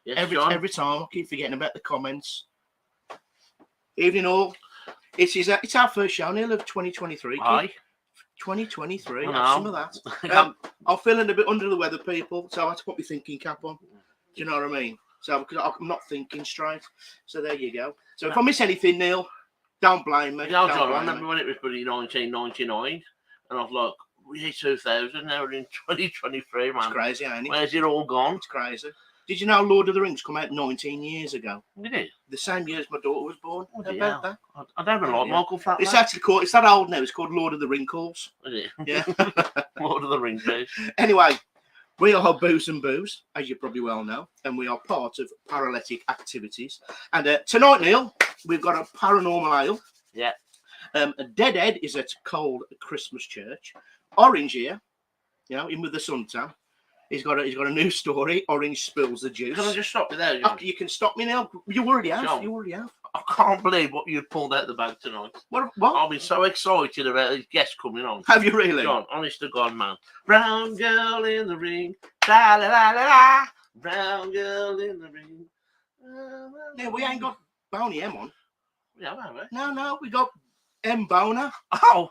Yes, every time I keep forgetting about the comments. Evening all. It's our first show, Neil, of 2023. Aye. 2023. I Have some of that. I'm feeling a bit under the weather, people, so I had to put my thinking cap on. Do you know what I mean? So because I'm not thinking straight. So there you go. So if I miss anything, Neil, don't blame me. No, John, I remember when it was bloody 1999, and I was like, we're 2000, now we're in 2023, man. It's crazy, ain't it? Where's it all gone? It's crazy. Did you know Lord of the Rings come out 19 years ago? Did it? The same year as my daughter was born. Oh, about that. I don't even like Michael Flatley. It's actually called, it's that old now, it's called Lord of the Wrinkles. Is it? Yeah. Lord of the Rings. Anyway, we are Booze and Booze, as you probably well know, and we are part of Paralytic Activities. And tonight, Neil, we've got a paranormal ale. Yeah. A Deadhead is at Cold Christmas Church. Orange here, you know, in with the suntan. He's got a new story. Orange spills the juice. Can I just stop you there? You can stop me now. You already have. John, You already have. I can't believe what you've pulled out the bag tonight. What? I've been so excited about these guests coming on. Have you really? John, honest to God, man. Brown girl in the ring. La la la la la. Brown girl in the ring. Yeah, we ain't got Boney M on. Yeah, have we? No, we got M Boner. Oh.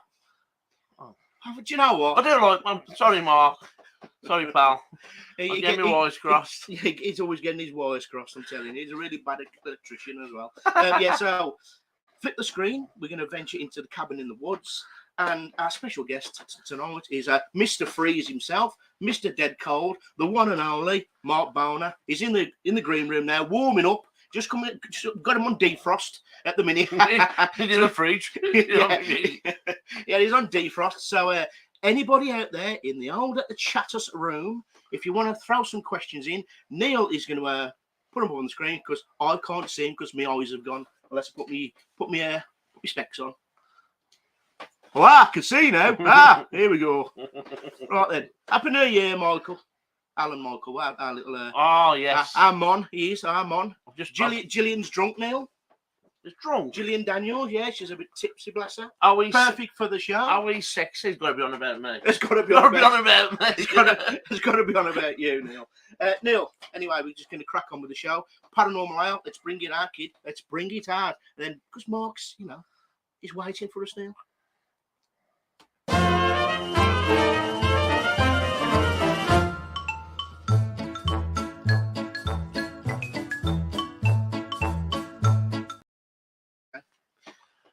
Do you know what? I do like, I'm sorry, Mark. Sorry, pal. He get my wires crossed. He's always getting his wires crossed, I'm telling you. He's a really bad electrician as well. Yeah, so flip the screen. We're going to venture into the cabin in the woods. And our special guest tonight is Mr. Freeze himself, Mr. Dead Cold, the one and only Mark Boner. He's in the green room now, warming up. Just got him on defrost at the minute. He's in the fridge. Yeah, he's on defrost. So anybody out there in the old chatters room, if you want to throw some questions in, Neil is going to put them up on the screen because I can't see him because my eyes have gone. Unless I put my specs on. Oh, I can see now. Here we go. Right then. Happy New Year, Michael. Alan Michael, our little... oh, yes. Our mon, he is, our mon. Gillian's drunk, Neil. She's drunk? Gillian Daniels, yeah, she's a bit tipsy, bless her. Perfect for the show. Are we sexy? It's got to be on about me. It's got to be on about me. It's got to be on about you, Neil. Neil, anyway, we're just going to crack on with the show. Paranormal Ale, let's bring it out, kid. Let's bring it out. And then, because Mark's, he's waiting for us, Neil.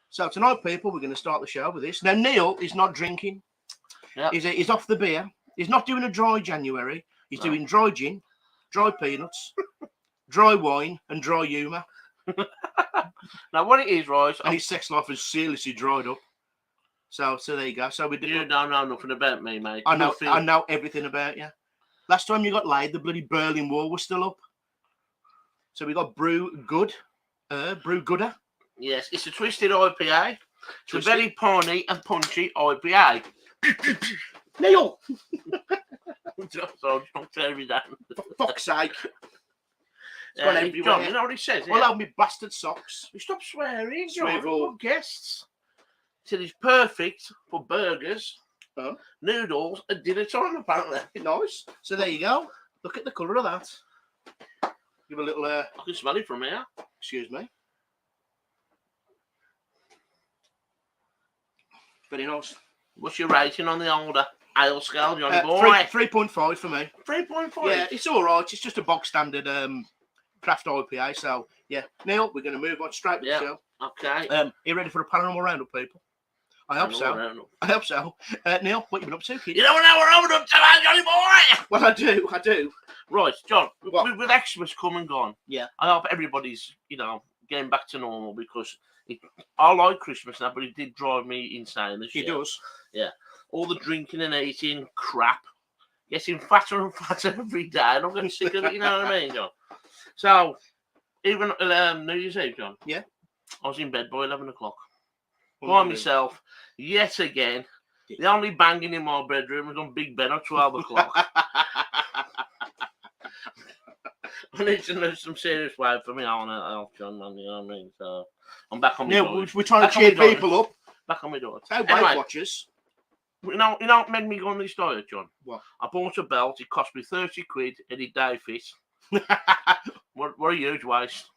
So tonight, people, we're going to start the show with this. Now, Neil is not drinking. Yep. He's off the beer. He's not doing a dry January. He's doing dry gin, dry peanuts, dry wine, and dry humour. Now, what it is, right? And his sex life is seriously dried up. So there you go. So we do. You don't know nothing about me, mate. I know everything about you. Last time you got laid, the bloody Berlin Wall was still up. So we got Brew Gooder. Yes, it's a twisted IPA. It's a very piney and punchy IPA. Neil! So don't tear me down. For fuck's sake. It's gone everywhere. John, you know what he says? Well, I'll me bastard socks. Stop swearing, John. Swivel. What guests? He said it's perfect for burgers, noodles, and dinner time, apparently. Nice. So there you go. Look at the colour of that. Give a little... I can smell it from here. Excuse me. Very nice. What's your rating on the older ale scale, Johnny boy? 3.5 for me. 3.5? Yeah, it's all right. It's just a box standard craft IPA. So, yeah. Neil, we're going to move on straight to the show. Okay. Are you ready for a paranormal roundup, people? I hope so. I hope so. Neil, what you been up to, kid? You don't know what I'm up to, Johnny boy! Well, I do. Right, John, with Xmas come and gone, yeah, I hope everybody's, getting back to normal because I like Christmas now, but it did drive me insane this year. It does. Yeah. All the drinking and eating crap. Getting fatter and fatter every day. And I'm getting sick of it, you know what I mean, John? So, even New Year's Eve, John. Yeah. I was in bed by 11 o'clock. By myself, yet again. The only banging in my bedroom was on Big Ben at 12 o'clock. I need to lose some serious weight for me on health, John, man, you know what I mean? So, I'm back on my diet. We're trying to cheer people up. Back on my diet. So, Weight Watchers. You know what made me go on this diet, John? What? I bought a belt. It cost me 30 quid and it day fit. What a huge waste.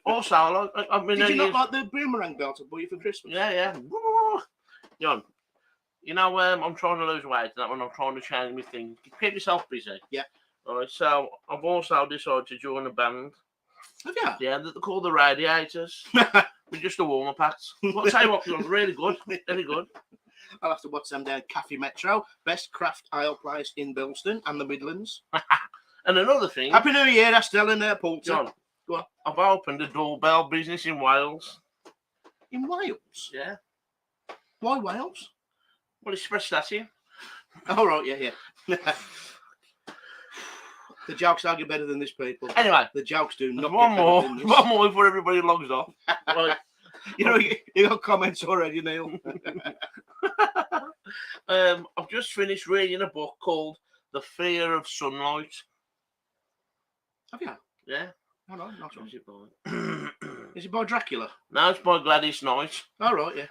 Also, I mean, Did you not like the boomerang belt I bought you for Christmas? Yeah. John, I'm trying to lose weight, and that when I'm trying to change my thing. Keep yourself busy. Yeah. All right. So I've also decided to join a band. Have you? Yeah, they're called the Radiators. We're just a warm-up act. Well, I'll tell you what, John, really good. Really good. I'll have to watch them down Cafe Metro, best craft ale place in Bilston and the Midlands. And another thing. Happy New Year, Estelle and Paul. John, go on. I've opened a doorbell business in Wales. In Wales? Yeah. Why Wales? Well, it's for statue. All right, yeah. The jokes argue better than this, people. Anyway, the jokes do not. One more before everybody logs off. Right. You got comments already, Neil. I've just finished reading a book called The Fear of Sunlight. Have you? Yeah. Oh, no, not Who's it by? Is it by Dracula? No, it's by Gladys Knight. All right, yeah.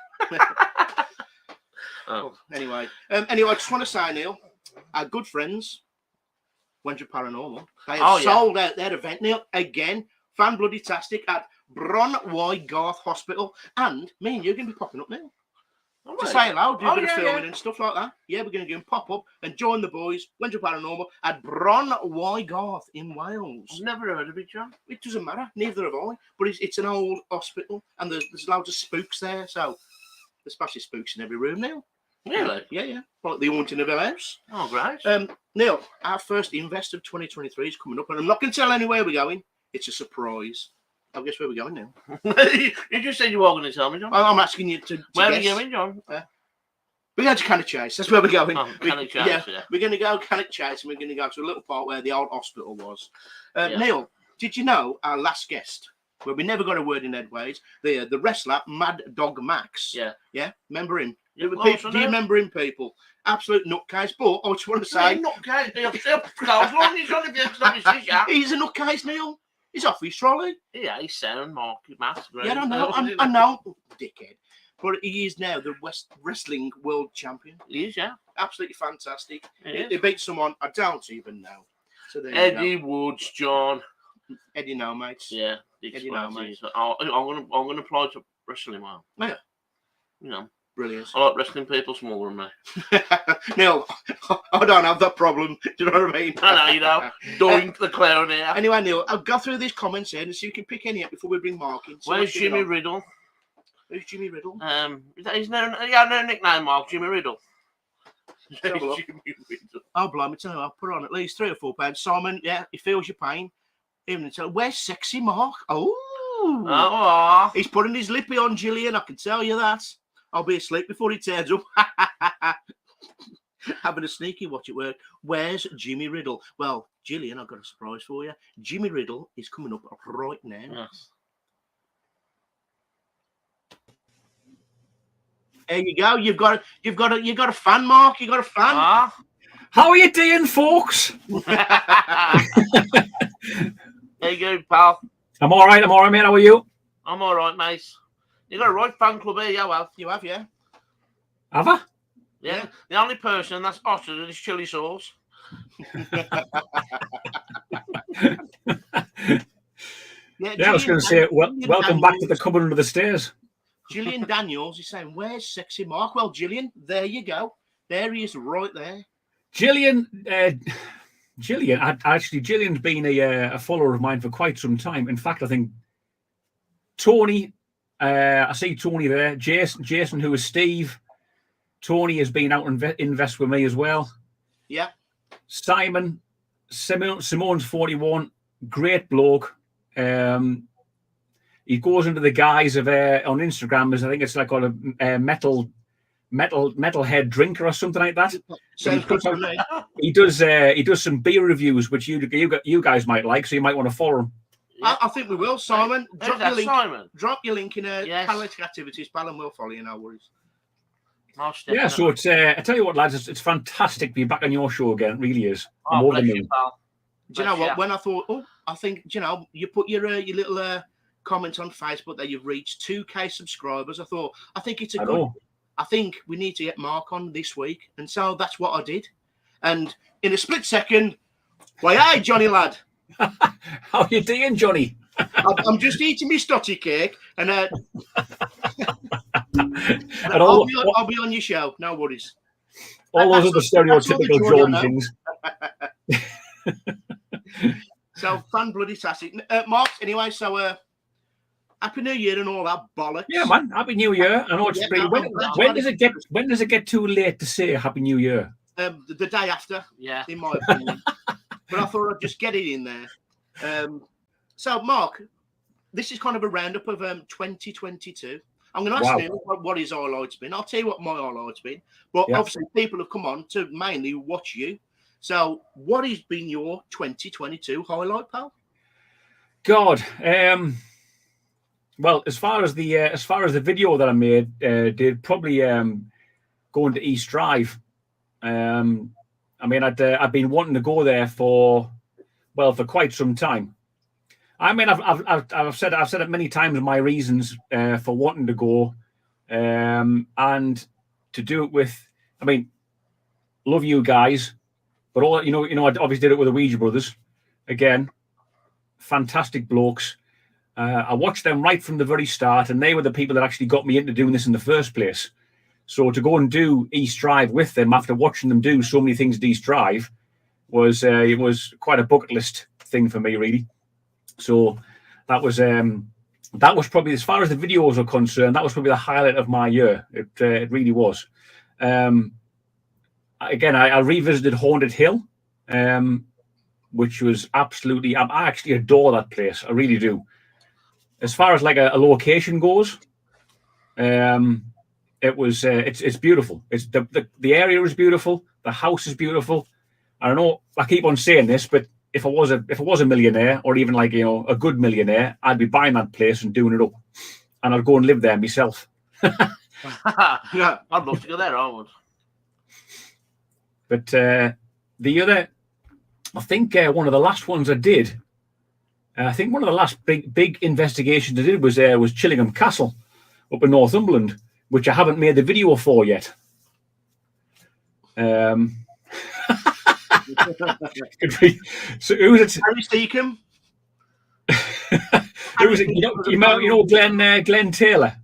Oh. Anyway, I just want to say, Neil, our good friends, Wenja Paranormal, they have sold out their event, Neil, again, fan-bloody-tastic at Bron-Y Garth Hospital, and me and you are going to be popping up, Neil. Oh, to say hello, do a bit of filming and stuff like that. Yeah, we're going to go and pop up and join the boys, Wenja Paranormal, at Bron-Y Garth in Wales. I've never heard of it, John. It doesn't matter, neither have I, but it's an old hospital, and there's loads of spooks there, so there's especially spooks in every room, Neil. Really? Yeah. Like the haunting of our house. Oh, great. Neil, our first invest of 2023 is coming up, and I'm not going to tell anywhere we're going. It's a surprise. I guess where we're going now. You just said you were going to tell me, John. I'm asking you to where guess. are you going, John? We're going to Cannock Chase. That's where we're going. Oh, Cannock Chase, yeah. We're going to go Cannock Chase, and we're going to go to a little part where the old hospital was. Neil, did you know our last guest, where we never got a word in edgeways, the wrestler Mad Dog Max? Yeah. Remember him? Yeah, do you remember him, people? Absolute nutcase. But I just want to say, he's a nutcase, Neil. He's off his trolley. Yeah, he's sound, Mark. Yeah, I know, dickhead. But he is now the wrestling world champion. He is, yeah. Absolutely fantastic. He beat someone I don't even know. So there Eddie Woods, John. Eddie no, mates. Yeah, Eddie no, mates. I'm gonna apply to wrestling well. Yeah. You know. Brilliant. I like wrestling people smaller than me. Neil, I don't have that problem. Do you know what I mean? I know, you know. Doink the clown here. Anyway, Neil, I'll go through these comments here and see if you can pick any up before we bring Mark in. Where's Jimmy Riddle? Who's Jimmy Riddle? He's no nickname, Mark. Jimmy Riddle. Jimmy Riddle. Oh, blimey, tell you, I'll put on at least £3 or £4. Simon, yeah, he feels your pain. Even tell, where's sexy Mark? Oh, he's putting his lippy on, Gillian. I can tell you that. I'll be asleep before he turns up. Having a sneaky watch at work. Where's Jimmy Riddle? Well, Gillian, I've got a surprise for you. Jimmy Riddle is coming up right now. Yes. There you go. You've got a fan, Mark. You got a fan. How are you doing, folks? There you go, pal. I'm all right, mate. How are you? I'm all right, mate. You got a right fan club here, yeah, well. You have, yeah. Have I? Yeah. The only person that's hotter than his chili sauce. I was going to say, welcome back to the cupboard under the stairs. Gillian Daniels is saying, where's sexy Mark? Well, Gillian, there you go. There he is, right there. Gillian's been a follower of mine for quite some time. In fact, I think Tony, I see Tony there. Jason, who is Steve. Tony has been out and invest with me as well. Yeah. Simone's 41, great bloke. He goes under the guise of on Instagram as I think it's like called a metalhead drinker or something like that. Sounds good to me. He does some beer reviews which you guys might like, so you might want to follow him. Yeah. I think we will, Simon. Drop your link in catalytic activities, pal, and we'll follow you. No worries. Yeah, so it's I tell you what, lads, it's fantastic to be back on your show again. It really is. Bless you, pal. Do you know what? When I thought, I think, you put your little comment on Facebook that you've reached 2K subscribers. I think it's a good. I think we need to get Mark on this week, and so that's what I did. And in a split second, Why, hi, Johnny lad. How you doing, Johnny? I'm just eating my stotty cake, and And I'll be on your show. No worries. all those other That's all the stereotypical joy I Geordie know. things. So fan bloody tastic. Mark, anyway, so Happy New Year and all that bollocks. Yeah, man. Happy New Year. I know it's Yeah, pretty. no, When does it get too late to say Happy New Year? The day after, Yeah. in my opinion. But I thought I'd just get it in there. So, Mark, this is kind of a roundup of 2022. I'm going to ask Neil what his highlight's been. I'll tell you what my highlight's been. But obviously, people have come on to mainly watch you. So, what has been your 2022 highlight, pal? God, well, as far as the video that I made did, probably going to East Drive. I mean, I've been wanting to go there for quite some time. I mean, I've said it many times. My reasons for wanting to go, and to do it with. I mean, love you guys, but all I obviously did it with the Ouija brothers. Again, fantastic blokes. I watched them right from the very start, and they were the people that actually got me into doing this in the first place. So to go and do East Drive with them after watching them do so many things at East Drive was it was quite a bucket list thing for me, really. So that was probably, as far as the videos are concerned, that was probably the highlight of my year. It really was. Again, I revisited Haunted Hill, which was absolutely. I actually adore that place. I really do. As far as like a location goes, it was it's beautiful. It's the area is beautiful. The house is beautiful. I don't know. I keep on saying this, but if I was a millionaire, or even like a good millionaire, I'd be buying that place and doing it up, and I'd go and live there myself. Yeah, I'd love to go there. I would. But the other, I think one of the last ones I did. I think one of the last big investigations I did was Chillingham Castle up in Northumberland, which I haven't made the video for yet. So who was it? Harry Steakham. Who was it? You know Glenn Taylor,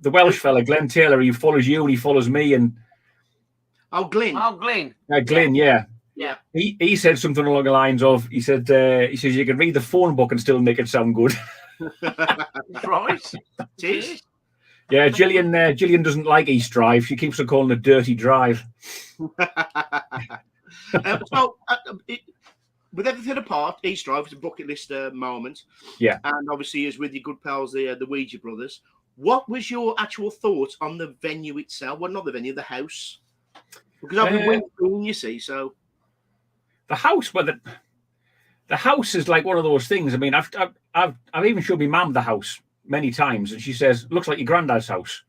the Welsh fella, Glenn Taylor. He follows you and he follows me, and Glenn. Glenn, yeah. Yeah. He said something along the lines of, he says you can read the phone book and still make it sound good. Right. It is. Yeah, Gillian doesn't like East Drive. She keeps on calling it Dirty Drive. With everything apart, East Drive is a bucket list moment. Yeah. And obviously, is with your good pals, the Ouija brothers. What was your actual thoughts on the venue itself? Well, not the venue, the house. Because I've been waiting, you see, so. The house, well, the house is like one of those things. I mean, I've even showed my mum the house many times, and she says, "Looks like your granddad's house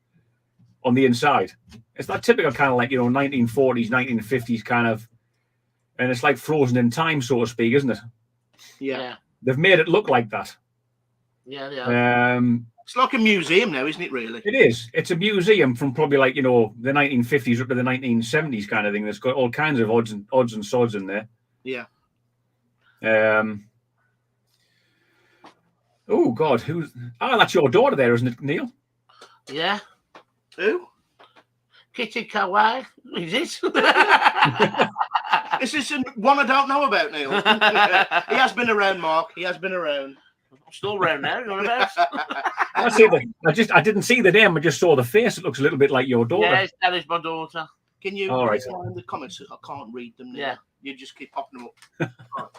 on the inside." It's that typical kind of like 1940s, 1950s kind of, and it's like frozen in time, so to speak, isn't it? Yeah. They've made it look like that. Yeah. It's like a museum now, isn't it? Really, it is. It's a museum from probably like the 1950s up to the 1970s kind of thing. That's got all kinds of odds and sods in there. Yeah. Oh God, who's? Oh, that's your daughter there, isn't it, Neil? Yeah. Who? Kitty Kawaii. Is it? This is one I don't know about, Neil. He has been around, Mark. He has been around. I'm still around now. You know what about? I didn't see the name. I just saw the face. It looks a little bit like your daughter. Yeah, that is my daughter. Can you all right in the comments? I can't read them now. Yeah. You just keep popping them up.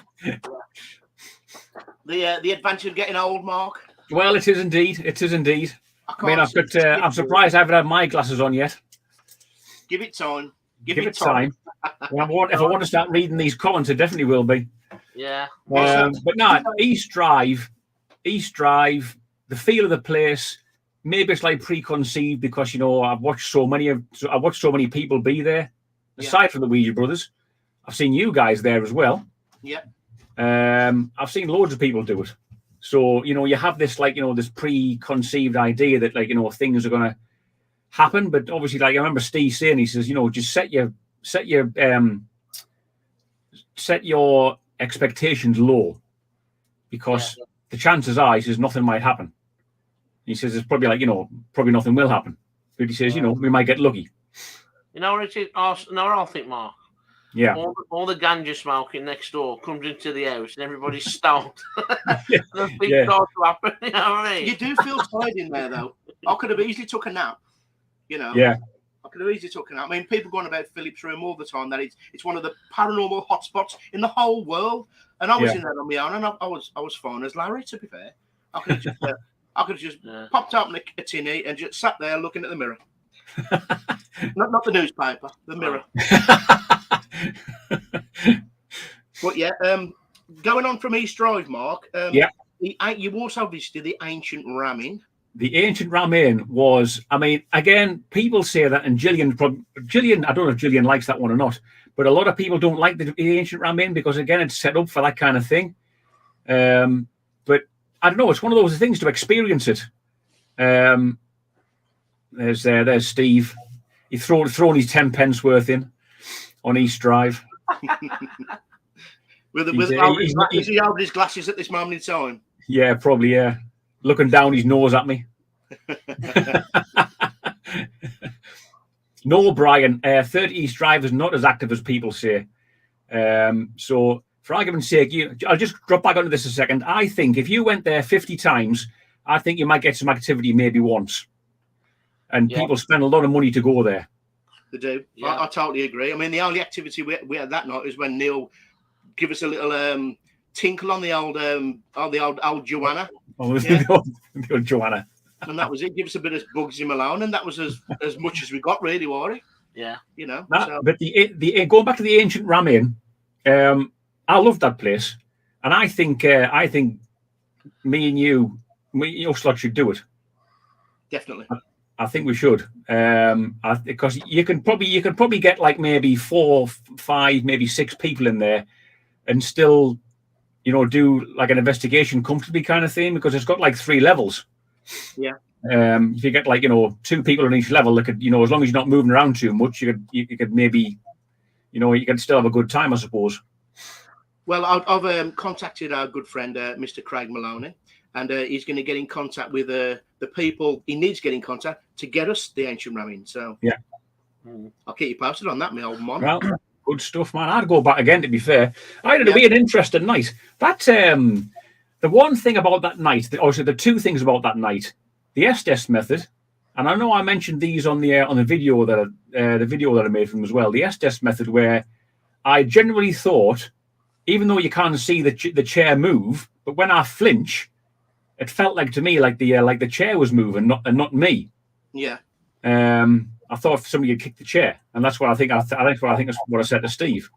The adventure of getting old, Mark. Well, it is indeed. It is indeed. I mean, I'm surprised I haven't had my glasses on yet. Give it time. Give it time. If I want to start reading these comments, it definitely will be. Yeah. But no, East Drive, the feel of the place. Maybe it's like preconceived because I've watched so many people be there. Aside from the Ouija brothers, I've seen you guys there as well. Yeah. I've seen loads of people do it. So you have this this preconceived idea that things are going to happen. But obviously, I remember Steve saying, he says, just set your set your expectations low, because the chances are, he says, nothing might happen. He says it's probably like, probably nothing will happen. But he says, we might get lucky. You know what it is? I think, Mark. Yeah. All the ganja smoking next door comes into the house and everybody's stoned. Yeah. And things start to happen. You know what I mean? You do feel tired in there, though. I could have easily took a nap. Yeah. I could have easily took a nap. I mean, people go on about Philip's room all the time that it's one of the paranormal hotspots in the whole world. And I was in there on my own, and I was fine as Larry. To be fair, I could have just popped open a tinny and just sat there looking at the mirror. not the newspaper, the mirror. But yeah, going on from East Drive, Mark. You also visited the ancient Ramin. The ancient Ramin was, I mean, again, people say that, and Gillian, I don't know if Gillian likes that one or not, but a lot of people don't like the ancient Ramin because, again, it's set up for that kind of thing. But I don't know, it's one of those things to experience it. There's Steve. He's thrown his 10 pence worth in on East Drive. Is he over his glasses at this moment in time? Yeah, probably, yeah. Looking down his nose at me. No, Brian, 30 East Drive is not as active as people say. So, for argument's sake, I'll just drop back onto this a second. I think if you went there 50 times, I think you might get some activity maybe once. And people spend a lot of money to go there. They do. Yeah. I totally agree. I mean, the only activity we had that night is when Neil gave us a little tinkle on the old Joanna. The old Joanna. And that was it. Give us a bit of Bugsy Malone, and that was as much as we got, really, Warry. Yeah. But the going back to the ancient Ramin, I love that place, and I think me and you Slot should do it. Definitely. I think we should, because you can probably get like maybe 4, 5, maybe 6 people in there, and still, do like an investigation comfortably kind of thing, because it's got like 3 levels. Yeah. If you get like 2 people on each level, that could as long as you're not moving around too much, you could maybe you can still have a good time, I suppose. Well, I've contacted our good friend Mr. Craig Maloney, and he's going to get in contact with the people he needs to get in contact to get us the ancient Ramin. So yeah, I'll keep you posted on that, my old man. Well, good stuff, man. I'd go back again, to be fair. It'd be an interesting night. That the one thing about that night, obviously the 2 things about that night, the Estes method, and I know I mentioned these on the video that I made from as well. The Estes method, where I genuinely thought, even though you can't see the chair move, but when I flinch, it felt like to me like the chair was moving, not me. Yeah. I thought somebody had kicked the chair, and that's what I think. That's what I said to Steve.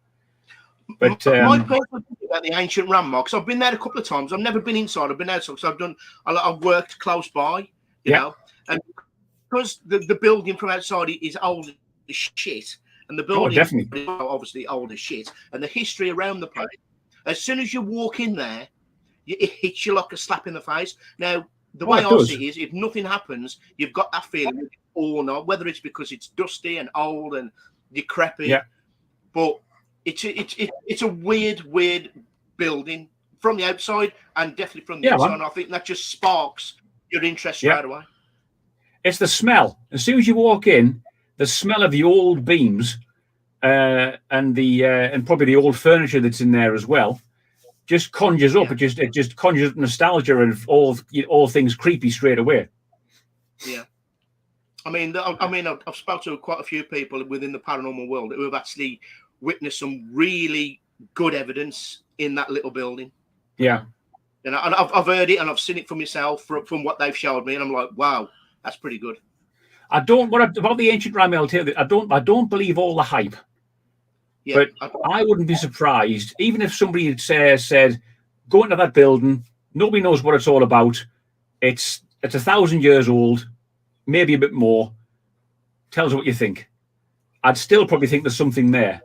But my personal thing about the ancient Ram, because I've been there a couple of times. I've never been inside. I've been outside because I've worked close by, you know, and because the building from outside is old as shit, and the building is obviously old as shit, and the history around the place. As soon as you walk in there, it hits you like a slap in the face. Now, the way I see it is, if nothing happens, you've got that feeling or not, whether it's because it's dusty and old and decrepit, but it's a weird building from the outside and definitely from the inside. And I think that just sparks your interest straight away. It's the smell. As soon as you walk in, the smell of the old beams and probably the old furniture that's in there as well just conjures up. It just conjures up nostalgia of all things creepy straight away. Yeah. I've spoken to quite a few people within the paranormal world who have actually witnessed some really good evidence in that little building. Yeah. And I've heard it and I've seen it for myself from what they've showed me, and I'm like, wow, that's pretty good. About the ancient Ramin, I'll tell you, I don't believe all the hype. Yeah, but I wouldn't be surprised, even if somebody had said, go into that building, nobody knows what it's all about. It's 1,000 years old, maybe a bit more. Tell us what you think. I'd still probably think there's something there.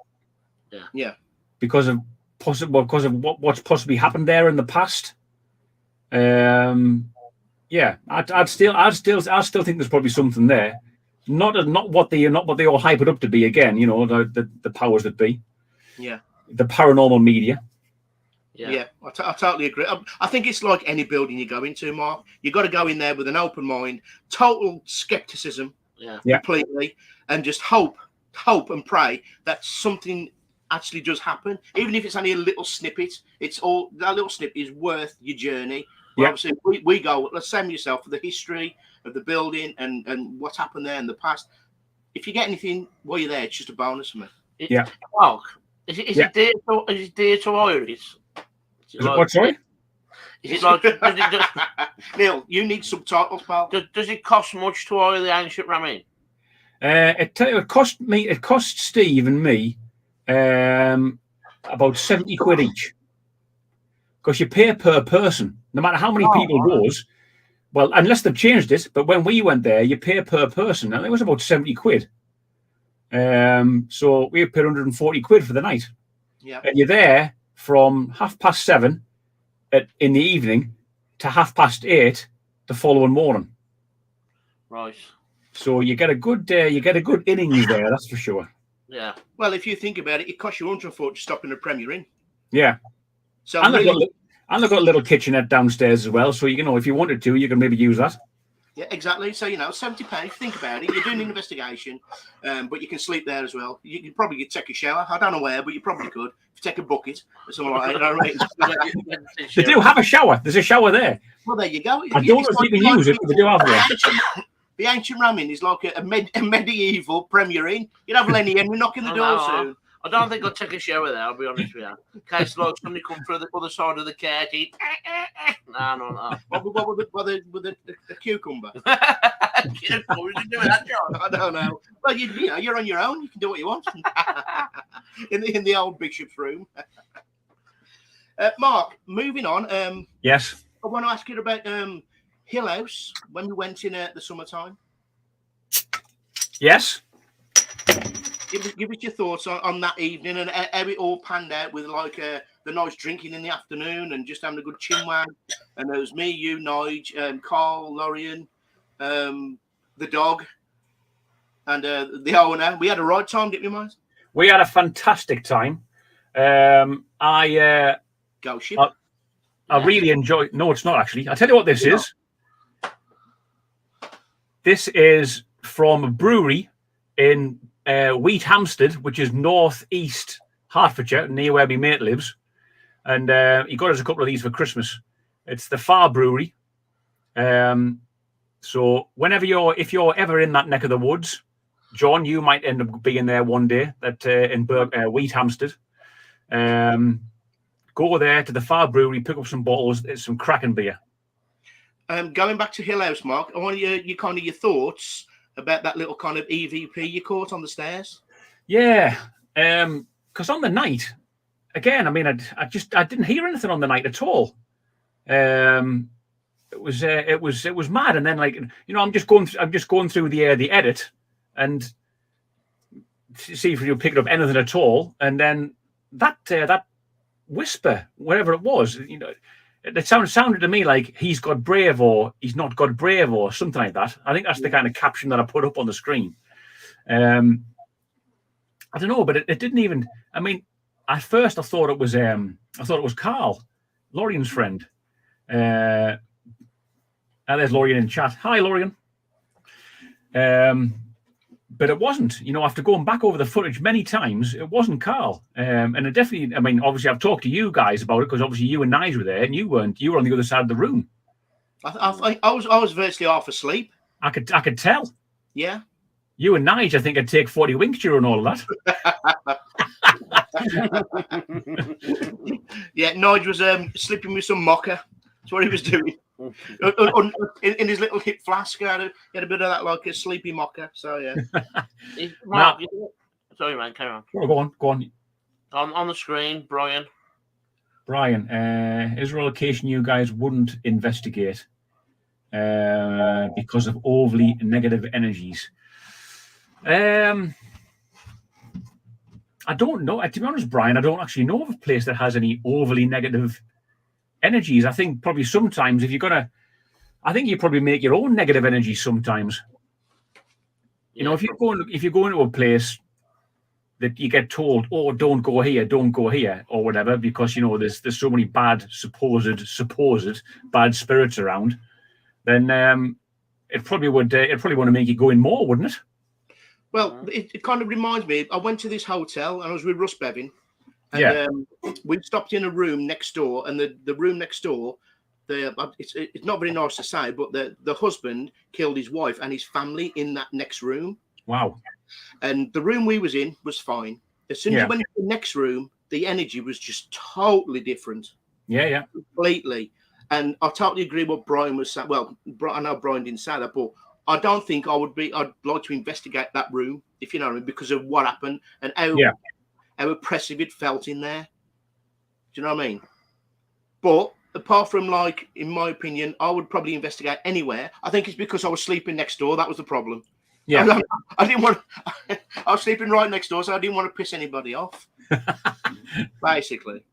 Yeah. Because of what's possibly happened there in the past. I'd still think there's probably something there. Not what they all hype it up to be again, the powers that be. Yeah. the paranormal media. Yeah, I totally agree. I think it's like any building you go into, Mark. You got to go in there with an open mind, total skepticism, completely, and just hope and pray that something actually does happen, even if it's only a little snippet. It's all that little snippet is worth your journey. Well, obviously, we go. Let's say yourself for the history of the building and what's happened there in the past. If you get anything while you're there, it's just a bonus for me. Mark, is it dear to Irish? What, sorry? Is it like Neil, you need subtitles, pal. Does it cost much to oil the ancient ramen? It cost Steve and me about 70 quid each, because you pay per person, no matter how many people goes. Well, unless they've changed it, but when we went there, you pay per person, and it was about 70 quid. So we paid 140 quid for the night. Yeah, and you're there from 7:30 in the evening to 8:30 the following morning. Right. So you get a good innings there, that's for sure. Yeah. Well, if you think about it, it costs you 140 to stop in the Premier Inn. Yeah. So and they've got a little kitchenette downstairs as well, so if you wanted to, you can maybe use that. Yeah, exactly. So £70. Think about it. You're doing an investigation, but you can sleep there as well. You can probably take a shower. I don't know where, but you probably could. If you take a bucket or something like that. You know what I mean? They do have a shower. There's a shower there. Well, there you go. I don't know if you can use it, but they do have one. The ancient ramen is like a medieval Premier Inn. You'd have Lenny Henry knocking the door soon. I don't think I'll take a shower there, I'll be honest with you. In case like somebody come through the other side of the curtain. No. What with the cucumber? Cucumber, you doing that, John? I don't know. Well, you're on your own. You can do what you want in the old bishop's room. Mark, moving on. Yes. I want to ask you about Hill House when we went in the summertime. Yes. Give us your thoughts on that evening and how it all panned out with like the nice drinking in the afternoon and just having a good chinwag. And there was me, you, Nige, Carl, Lorian, the dog, and the owner. We had a right time, didn't we, Miles? We had a fantastic time. I Go ship. I really enjoyed. No, it's not actually. I'll tell you what this is. This is from a brewery in Wheat Hampstead, which is northeast Hertfordshire, near where my mate lives. And he got us a couple of these for Christmas. It's the Far Brewery. So if you're ever in that neck of the woods, John, you might end up being there one day. In Wheat Hampstead. Go there to the Far Brewery, pick up some bottles. It's some cracking beer. Going back to Hill House, Mark, I want your thoughts about that little kind of EVP you caught on the stairs. Yeah, because on the night, again, I mean, I didn't hear anything on the night at all. It was mad, and then I'm just going through the edit and see if you pick up anything at all, and then that whisper, whatever it was, it sounded to me like he's got brave or he's not got brave or something like that. I think that's the kind of caption that I put up on the screen. I don't know, but it didn't even. I mean, at first I thought it was Carl, Lorian's friend. There's Lorian in chat. Hi, Lorian. But it wasn't. After going back over the footage many times, it wasn't Carl. And it definitely. I mean, obviously, I've talked to you guys about it because obviously you and Nige were there, and you weren't. You were on the other side of the room. I was virtually half asleep. I could tell. Yeah. You and Nige, I think, I'd take 40 winks during all of that. Yeah, Nige was sleeping with some mocha. That's what he was doing. In his little hip flask, he had a bit of that, like a sleepy mocha. So yeah. Mark, sorry, man, carry on. Go on. On the screen, Brian, is there a location you guys wouldn't investigate because of overly negative energies? I don't know. To be honest, Brian, I don't actually know of a place that has any overly negative energies. I think probably sometimes if you probably make your own negative energy sometimes. If you go into a place, that you get told, "Oh, don't go here, or whatever," because there's so many bad supposed bad spirits around. Then it probably want to make you go in more, wouldn't it? Well, it kind of reminds me. I went to this hotel and I was with Russ Bevan, and we stopped in a room next door, and the room next door, it's not very nice to say, but the husband killed his wife and his family in that next room. Wow. And the room we was in was fine. As soon as you went into the next room, the energy was just totally different. Yeah. Completely. And I totally agree with what Brian was saying. Well, I know Brian didn't say that, but I don't think I'd like to investigate that room, if you know what I mean, because of what happened and how oppressive it felt in there. Do you know what I mean? But apart from, like, in my opinion, I would probably investigate anywhere. I think it's because I was sleeping next door. That was the problem. Yeah. I didn't want I was sleeping right next door, so I didn't want to piss anybody off. Basically.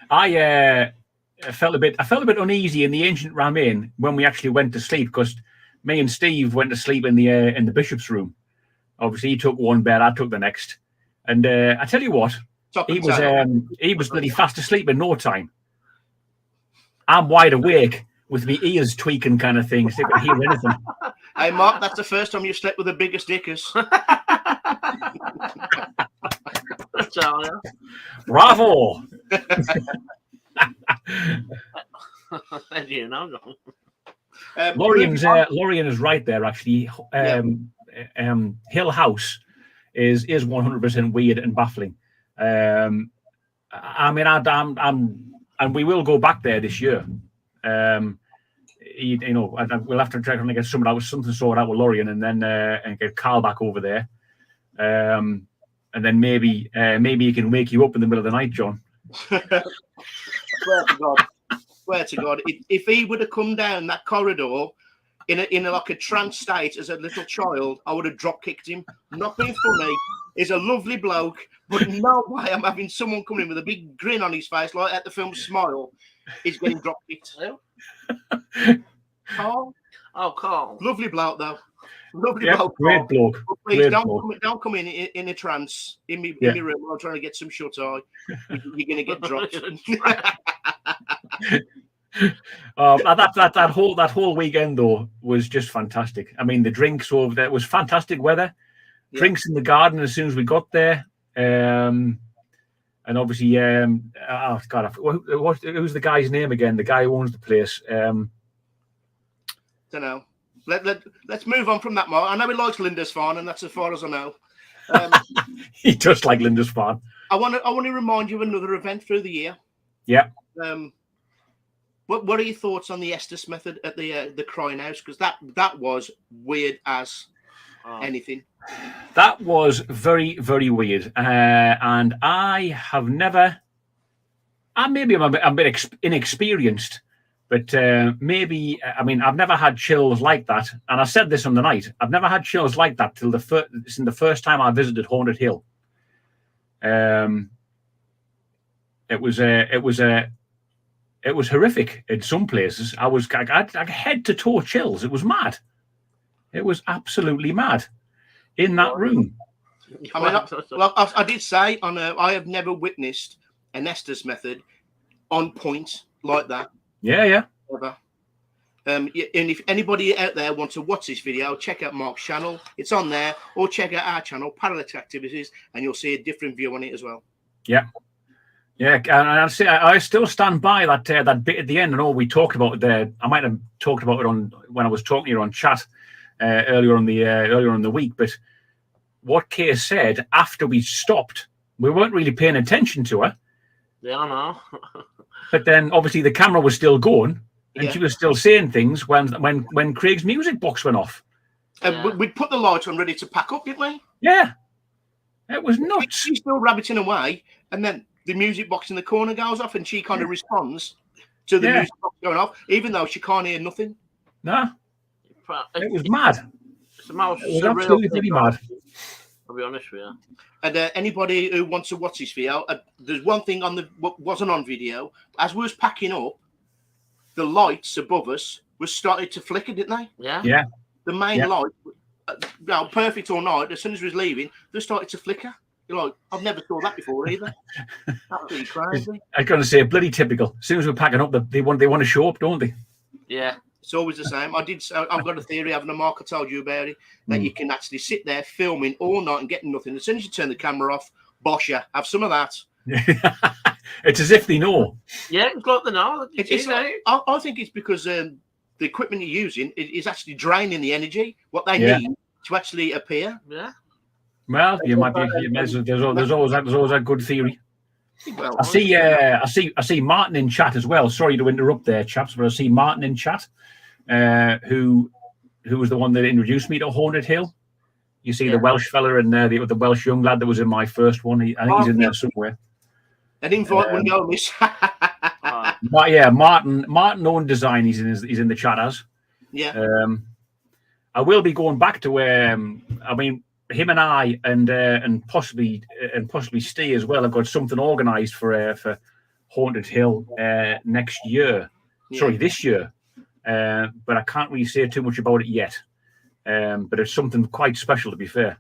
I felt a bit uneasy in the ancient Ramin when we actually went to sleep, because me and Steve went to sleep in the bishop's room. Obviously, he took one bed, I took the next, and I tell you what, he was bloody fast asleep in no time. I'm wide awake with my ears tweaking, kind of thing, so I could hear anything. Hey, Mark, that's the first time you slept with the biggest dickers. Bravo! Lorian is right there, actually. Hill House is 100% weird and baffling. I mean, and we will go back there this year. We'll have to try to get something sorted out with Lorian, and then and get Carl back over there. And then maybe he can wake you up in the middle of the night, John. Swear to God, if he would have come down that corridor in like a trance state as a little child, I would have drop kicked him. Not being funny, he's a lovely bloke, but no way I'm having someone come in with a big grin on his face, like at the film Smile. He's getting drop kicked. Carl? Oh, Carl. Lovely bloke, though. Lovely bloke. Great bloke. But please don't come in a trance in me room while I'm trying to get some shut eye. You're going to get dropped. That whole weekend though was just fantastic. I mean, the drinks over there was fantastic weather. Drinks in the garden as soon as we got there, and obviously, who's the guy's name again? The guy who owns the place. Don't know. Let's move on from that, Mark. I know he likes Lindisfarne, and that's as far as I know. He does like Lindisfarne. I want to remind you of another event through the year. Yeah. What are your thoughts on the Estes method at the Crying House? Because that was weird as anything. That was very, very weird, and I have never. Maybe I'm a bit inexperienced, but maybe I've never had chills like that. And I said this on the night. I've never had chills like that till the first time I visited Haunted Hill. It was horrific in some places. I had head to toe chills. It was mad. It was absolutely mad in that room. I did say I have never witnessed an Estes method on point like that. Yeah. Ever. And if anybody out there wants to watch this video, check out Mark's channel. It's on there, or check out our channel, Parallel Activities, and you'll see a different view on it as well. Yeah. Yeah, and I still stand by that bit at the end. I know we talked about it there. I might have talked about it when I was talking to you on chat earlier in the week. But what Kay said after we stopped, we weren't really paying attention to her. Yeah, I know. But then obviously the camera was still going, and she was still saying things when Craig's music box went off. We'd put the lights on, ready to pack up, didn't we? Yeah, it was nuts. She's still rabbiting away, and then the music box in the corner goes off, and she kind of responds to the music box going off, even though she can't hear nothing. No, it was mad. It's the most it was absolutely mad. I'll be honest with you. And anybody who wants to watch this video, there's one thing what wasn't on video. As we was packing up, the lights above us was started to flicker, didn't they? Yeah. The main light, perfect all night. As soon as we was leaving, they started to flicker. You're like, I've never saw that before either. Absolutely crazy. I was going to say, bloody typical. As soon as we're packing up, they want to show up, don't they? Yeah. It's always the same. I've got a theory, having a Mark, I told you about it, that you can actually sit there filming all night and getting nothing. As soon as you turn the camera off, bosh ya, have some of that. It's as if they know. Yeah, it's like the know. I think it's because the equipment you're using is actually draining the energy, what they need to actually appear. Yeah. Well, you might be. There's always a good theory. Well, I see Martin in chat as well. Sorry to interrupt there, chaps, but I see Martin in chat, who was the one that introduced me to Haunted Hill. You see the Welsh fella and the Welsh young lad that was in my first one. I think he's in there somewhere. An invite wouldn't go miss. But yeah, Martin Owen Design. He's in the chat as. Yeah. I will be going back to him and I and possibly Steve as well have got something organised for Haunted Hill next year. Yeah. Sorry, this year. But I can't really say too much about it yet. But it's something quite special, to be fair.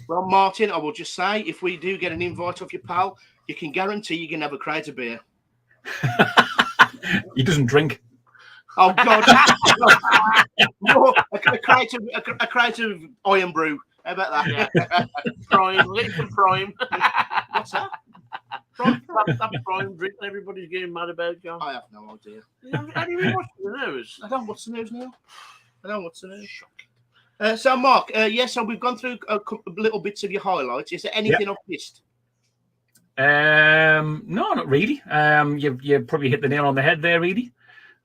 Well, Martin, I will just say, if we do get an invite off your pal, you can guarantee you can have a crate of beer. He doesn't drink. Oh God! No, a crate of iron brew. How about that? Yeah. Prime, liquid prime. What's that? That prime drink everybody's getting mad about, John. I have no idea. How do you watch the news? I don't watch the news, Neil. I don't watch the news. So, Mark, so we've gone through a couple of little bits of your highlights. Is there anything I've missed? No, not really. You probably hit the nail on the head there, really.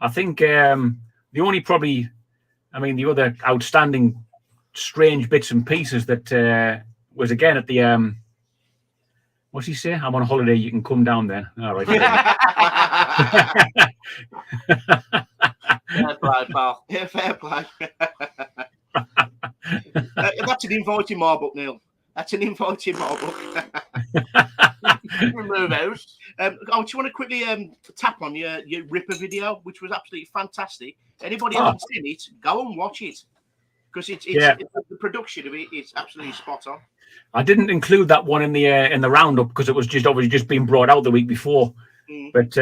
I think the other outstanding strange bits and pieces that was again at the what's he say? I'm on holiday. You can come down then. All right. Fair play, pal. Yeah, fair play. That's an invite in my book, Neil. That's an invite in my book. Remove out. I just want to quickly tap on your Ripper video, which was absolutely fantastic. Anybody hasn't seen it, go and watch it, because the production of it is absolutely spot on. I didn't include that one in the roundup because it was obviously just being brought out the week before. But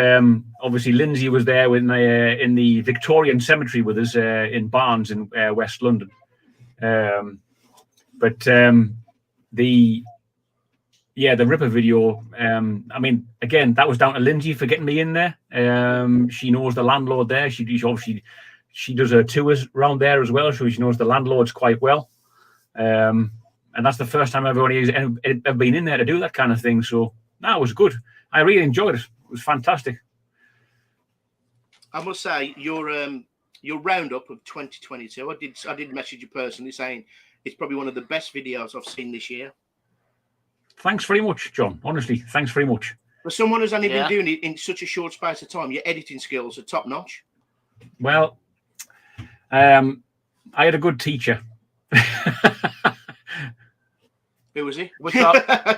obviously Lindsay was there in the Victorian Cemetery with us in Barnes in West London. The Ripper video, again, that was down to Lindsay for getting me in there. She knows the landlord there. She does her tours around there as well, so she knows the landlords quite well. And that's the first time everybody has ever been in there to do that kind of thing. So that was good. I really enjoyed it. It was fantastic. I must say, your roundup of 2022, I did message you personally saying it's probably one of the best videos I've seen this year. Thanks very much, John. Honestly, thanks very much. For someone who's only been doing it in such a short space of time, your editing skills are top notch. Well, I had a good teacher. Who was he? I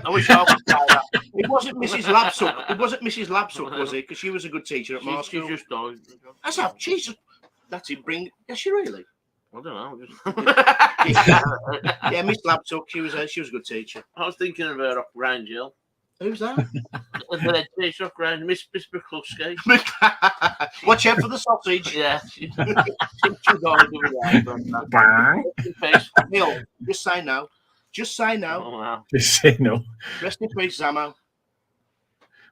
wish I could say that. It wasn't Mrs. Lapsuck. It wasn't Mrs. Lapsuck, was it? Because she was a good teacher at my school. She just died. That's how Jesus. That's it. Is she really? I don't know. Yeah, Miss Lapsuck. She was a good teacher. I was thinking of her up Grange Hill. Who's that? The teacher up Grange, Miss McCluskey. Watch out for the sausage. Yeah. She died the other day. Neil, just say no. Just say no. Oh, wow. Just say no. Rest in peace, Zamo.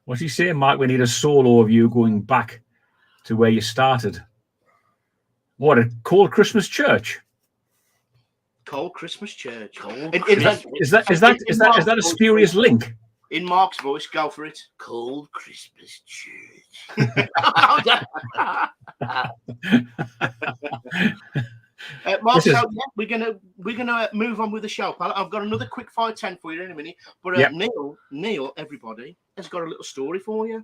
What's he saying, Mark? We need a solo of you going back to where you started. What, a cold Christmas church? Cold Christmas church. Is that a spurious link? In Mark's voice, go for it. Cold Christmas church. Mark, we're gonna move on with the show, pal. I've got another quick 5-10 for you in a minute, but Neil, everybody has got a little story for you.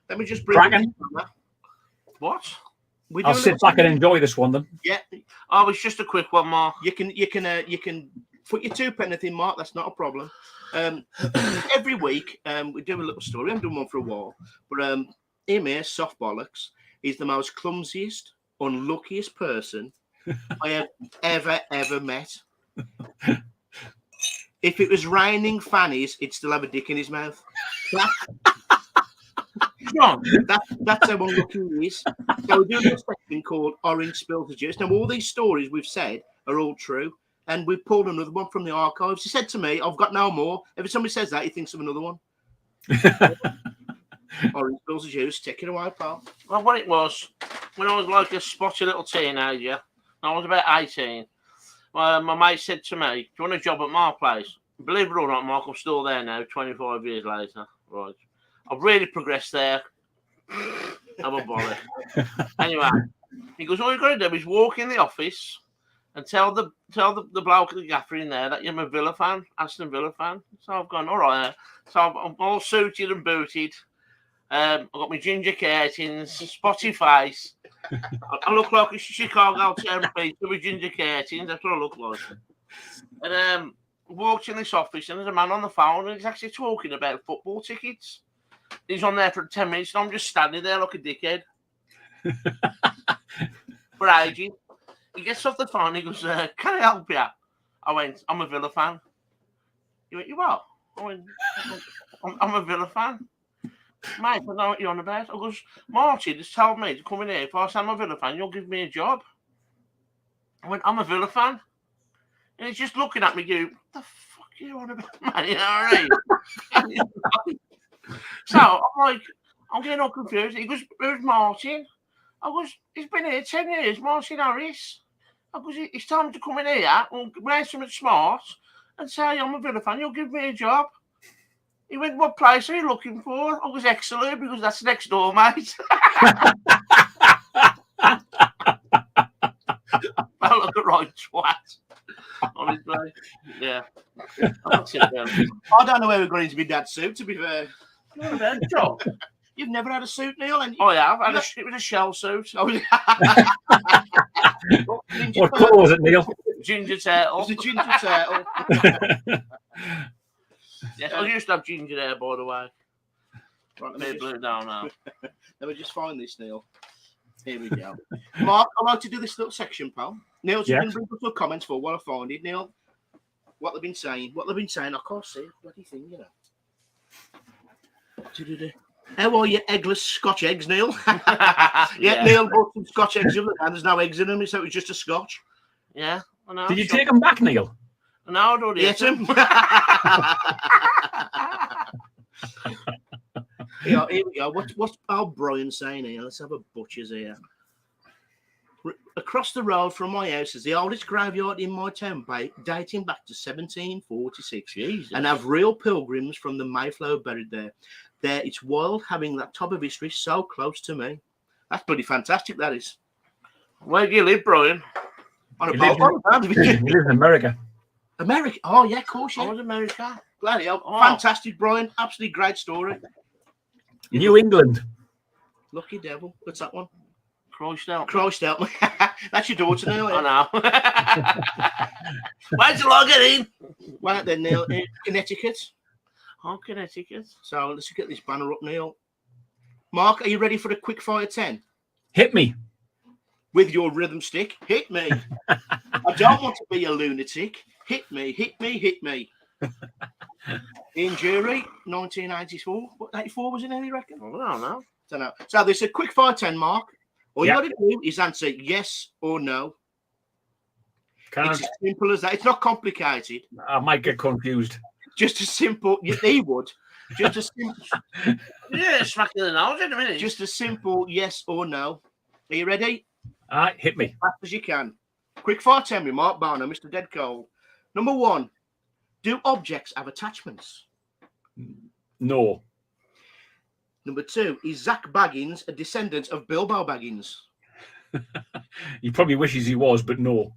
Let me just bring it. What? I'll sit back and enjoy this one then. Yeah. Oh, it's just a quick one, Mark. You can put your 2 pence in, Mark. That's not a problem. Every week we do a little story. I haven't done one for a while, but him here, Soft Bollocks, is the most clumsiest, unluckiest person I have ever met. If it was raining fannies, he'd still have a dick in his mouth. John, That's how unlucky he is. So we're doing a section called Orange Spills the Juice. Now, all these stories we've said are all true, and we've pulled another one from the archives. He said to me, I've got no more. Every time he says that, he thinks of another one. Orange Spills the Juice. Take it away, pal. well, what it was, when I was like a spotty little teenager, I was about 18, my mate said to me, do you want a job at my place? Believe it or not, Mark, I'm still there now, 25 years later. Right. I've really progressed there. I'm a bollock. Anyway, he goes, all you got to do is walk in the office and tell the bloke at the gaffer in there that you're a Villa fan, Aston Villa fan. So I've gone, all right. So I'm all suited and booted. I've got my ginger curtains, spotty face. I look like a Chicago town pizza with ginger curtains. That's what I look like. And walked in this office and there's a man on the phone and he's actually talking about football tickets. He's on there for 10 minutes and I'm just standing there like a dickhead. For ages. He gets off the phone and he goes, can I help you? I went, I'm a Villa fan. He went, you are? I went, I'm a Villa fan. Mate, I don't know what you're on about. I goes, Martin has told me to come in here. If I say I'm a Villa fan, you'll give me a job. I went, I'm a Villa fan. And he's just looking at me going, what the fuck are you on about, man? You know what I mean? So I'm like, I'm getting all confused. He goes, who's Martin? I goes, he's been here 10 years, Martin Harris. I goes, it's time to come in here and wear something smart and say I'm a Villa fan, you'll give me a job. He went, what place are you looking for? I was excellent because that's next door, mate. I look a right twat. Honestly. Yeah. I don't know where we're going into my dad's suit, to be fair. Job. You've never had a suit, Neil? And Oh, yeah, it was a shell suit. What What colour was it, Neil? Ginger turtle. It's a ginger turtle. Yes, I used to have ginger hair, by the way. Right, Let me blue down now. Let me just find this, Neil. Here we go. Mark, I'd like to do this little section, pal. Neil, so you can bring up some comments for what I find it, Neil. What they've been saying. I can't see a bloody thing, you know. How are your eggless Scotch eggs, Neil? yeah, Neil bought some Scotch eggs the other day, and there's no eggs in them, so it was just a Scotch. Yeah, I know. Did you take them back, Neil? No, I don't eat them. Here we go. What's old Brian saying here? Let's have a butcher's here. Across the road from my house is the oldest graveyard in my town, dating back to 1746. Jesus. And have real pilgrims from the Mayflower buried there. It's wild having that type of history so close to me. That's pretty fantastic, that is. Where do you live, Brian? On a He boat. lives in America. America. Oh, yeah, of course, yeah. I was America. Bloody hell. Oh. Fantastic, Brian. Absolutely great story. New England. Lucky devil. What's that one? Christ help. Christ help me. That's your daughter now. I know. Where'd you log it in? Right then, Neil. Connecticut. Oh, Connecticut. So let's get this banner up, Neil. Mark, are you ready for a quick fire 10? Hit me. With your rhythm stick, hit me. I don't want to be a lunatic. Hit me, hit me, hit me. In jury, 1984. What, 84 was it, you reckon? I don't know. Don't know. So there's a quick fire 10, Mark. All you got to do is answer yes or no. It's as simple as that. It's not complicated. I might get confused. Just as simple. He would. Just as simple. Yeah, smack in the nose in a minute. Just a simple yes or no. Are you ready? Hit me. Fast as you can. Quick fire 10 with Mark Barner, Mr. Deadcold. Number 1. Do objects have attachments? No. Number 2. Is Zach Baggins a descendant of Bilbo Baggins? He probably wishes he was, but no.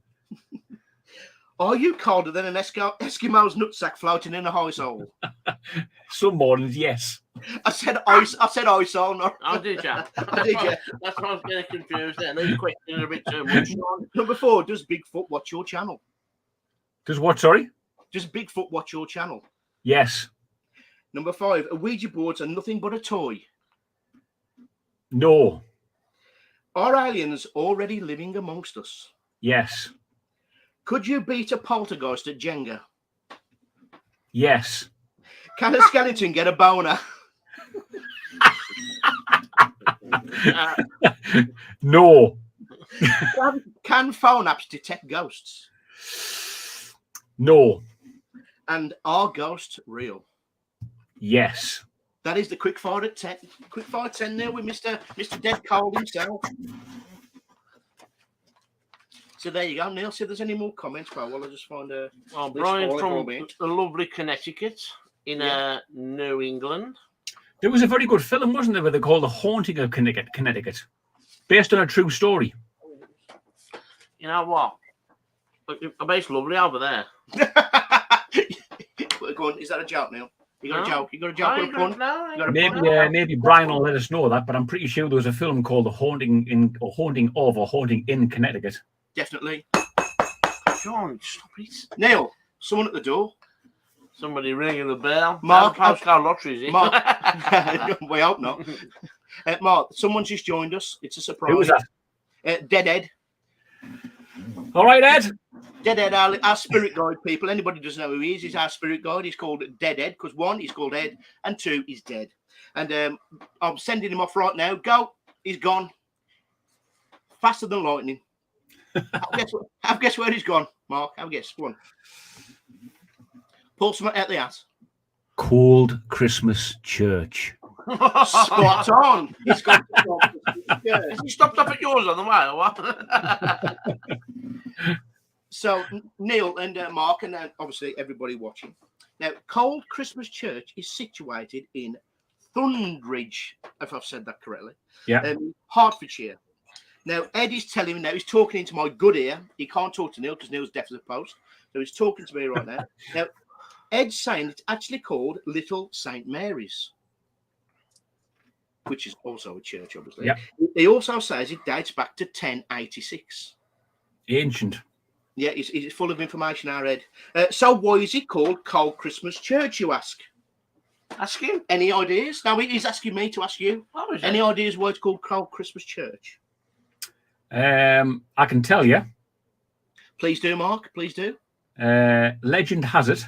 Are you colder than an Eskimo's nutsack floating in a ice hole? Some mornings, yes. I said ice hole, not. Oh, did you? I did, yeah. That's why I was getting confused there. These questions are a bit too much. Number 4. Does Bigfoot watch your channel? Does what, sorry? Does Bigfoot watch your channel? Yes. Number 5. Ouija boards are nothing but a toy. No. Are aliens already living amongst us? Yes. Could you beat a poltergeist at Jenga? Yes. Can a skeleton get a boner? No. Can phone apps detect ghosts? No. And are ghosts real? Yes. That is the quick fire at 10. Quick fire 10 there with Mr. Dead Cold himself. So there you go, Neil. See if there's any more comments, pal. Well, I'll just find a. Well, Brian from the lovely Connecticut in New England. There was a very good film, wasn't there, where they called The Haunting of Connecticut, based on a true story. You know what? I bet it's lovely over there. Go on, is that a joke, Neil? You got a joke? You got a joke or a pun? No, Maybe Brian will let us know that, but I'm pretty sure there was a film called The Haunting in Connecticut. Definitely. John, stop it. Neil, someone at the door. Somebody ringing the bell. Mark, postcard lottery, is it? Mark, we hope not. Mark, someone's just joined us. It's a surprise. Who was that? Dead Ed. All right, Ed. Dead Ed, our spirit guide, people. Anybody who doesn't know who he is, he's our spirit guide. He's called Dead Ed because 1, he's called Ed, and 2, he's dead. And I'm sending him off right now. Go. He's gone. Faster than lightning. Have guess where he's gone, Mark. Have a guess. Go on. Pull something out the ass. Cold Christmas Church. Spot on. He's gone to Cold Christmas Church. Has he stopped up at yours on the way or what? So, Neil and Mark, and obviously everybody watching. Now, Cold Christmas Church is situated in Thundridge, if I've said that correctly. Yeah. Hertfordshire. Now, Ed is telling me now, he's talking into my good ear. He can't talk to Neil because Neil's deaf as a post. So he's talking to me right now. Now, Ed's saying it's actually called Little St. Mary's, which is also a church, obviously. Yeah. He also says it dates back to 1086. Ancient. Yeah, he's full of information, our Ed. So why is it called Cold Christmas Church, you ask? Ask him. Any ideas? Now, he's asking me to ask you. Any ideas why it's called Cold Christmas Church? I can tell you. Please do, Mark. Please do. Legend has it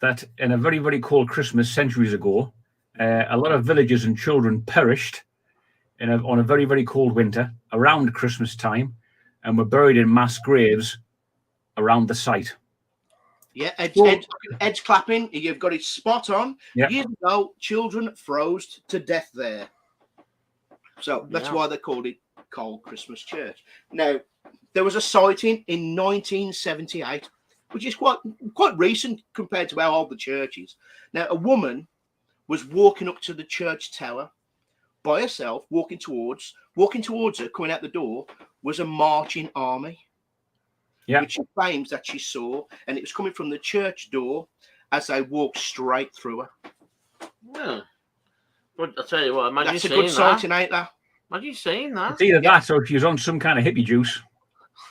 that in a very, very cold Christmas centuries ago, a lot of villagers and children perished on a very, very cold winter around Christmas time and were buried in mass graves around the site. Yeah, Ed's clapping. You've got it spot on. Yep. Years ago, children froze to death there. So that's why they called it Cold Christmas Church. Now, there was a sighting in 1978, which is quite recent compared to how old the church is. Now, a woman was walking up to the church tower by herself, walking towards her, coming out the door, was a marching army. Yeah. Which she claims that she saw, and it was coming from the church door as they walked straight through her. Yeah. But I'll tell you what, imagine that's a seeing good sighting, ain't that? Imagine seeing that. It's either that or she was on some kind of hippie juice.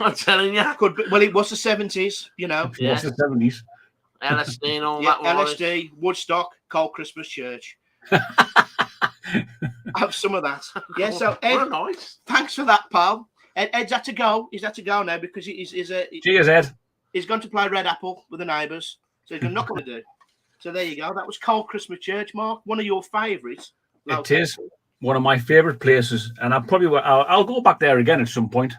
I'm telling you. Could be, well, it was the 70s, you know. Yeah. It was the 70s. LSD and all Yeah, that. LSD, Woodstock, Cold Christmas Church. Have some of that. Yeah, so Ed, nice. Thanks for that, pal. Ed's had to go. He's had to go now because Cheers, Ed. He's going to play Red Apple with the neighbours. So he's not going to do. So there you go. That was Cold Christmas Church, Mark. One of your favourites. It is one of my favourite places, and I'll go back there again at some point.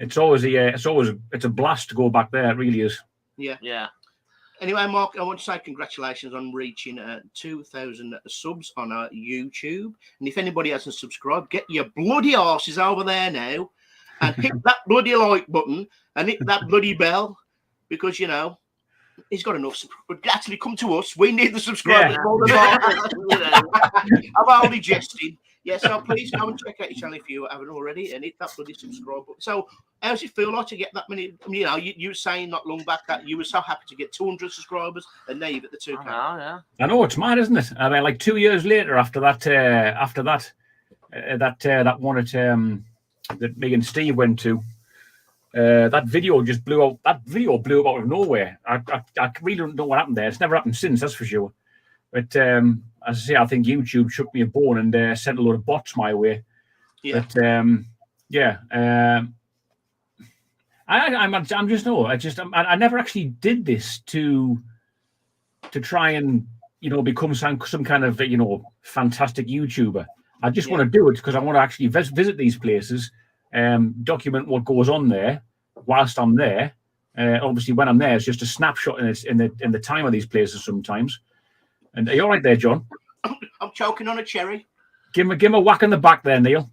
It's always a blast to go back there. It really is. Yeah. Yeah. Anyway, Mark, I want to say congratulations on reaching 2,000 subs on our YouTube. And if anybody hasn't subscribed, get your bloody arses over there now and hit that bloody like button and hit that bloody bell because, you know, he's got enough. But actually, come to us. We need the subscribers more than I'm only jesting. Yeah, so please go and check out your channel if you haven't already and hit that bloody subscribe button. So, how does it feel like to get that many? You know, you were saying not long back that you were so happy to get 200 subscribers and now you've got the 2K. Yeah. I know, it's mad, isn't it? I mean, like 2 years later, after that one that me and Steve went to, that video just blew out. That video blew up out of nowhere. I really don't know what happened there. It's never happened since, that's for sure. But as I say, I think YouTube shook me a bone and sent a load of bots my way. Yeah. But I never actually did this to to try and become some kind of fantastic YouTuber. I just want to do it because I want to actually visit these places, document what goes on there whilst I'm there. Obviously, when I'm there, it's just a snapshot in the time of these places sometimes. And are you all right there, John? I'm choking on a cherry. Give him a whack in the back there, Neil.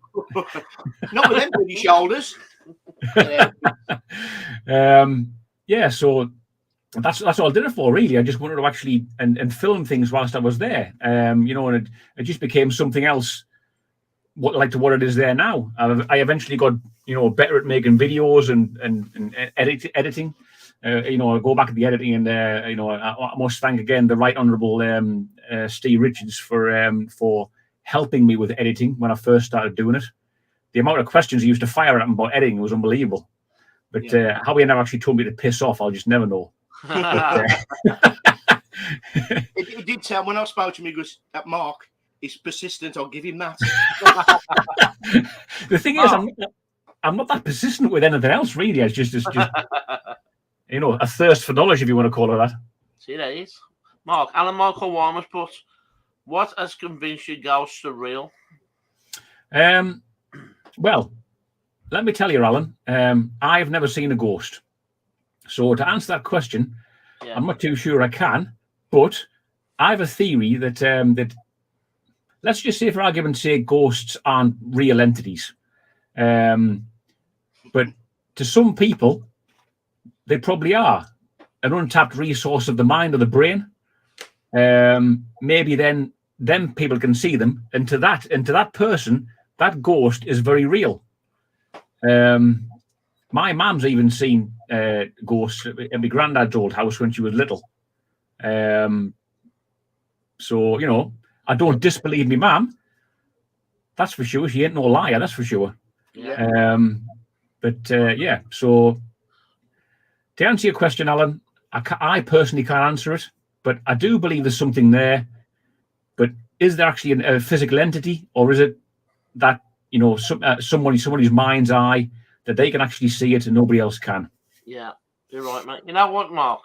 Not with them bloody shoulders. So that's all I did it for, really. I just wanted to actually and film things whilst I was there. And it just became something else, what it is there now. I eventually got better at making videos and editing. I go back at the editing, and I must thank again the Right Honourable Steve Richards for helping me with editing when I first started doing it. The amount of questions he used to fire at him about editing was unbelievable. But how he never actually told me to piss off, I'll just never know. It did tell when I spoke to him, he goes, Mark, he's persistent, I'll give him that. The thing is, I'm not that persistent with anything else, really. It's just a thirst for knowledge, if you want to call it that. See, there it is. Mark, Alan Michael Warner's put, what has convinced you ghosts are real? Well, let me tell you, Alan, I've never seen a ghost. So to answer that question, I'm not too sure I can, but I have a theory that let's just say, for argument's sake, ghosts aren't real entities. But to some people, they probably are an untapped resource of the mind or the brain. Maybe then people can see them, and to that person, that ghost is very real. My mum's even seen ghosts at my granddad's old house when she was little. So I don't disbelieve my mum. That's for sure. She ain't no liar. That's for sure. Yeah. So to answer your question, Alan, I personally can't answer it, but I do believe there's something there. But is there actually a physical entity, or is it that somebody's mind's eye that they can actually see it and nobody else can? Yeah, you're right, mate. You know what, Mark?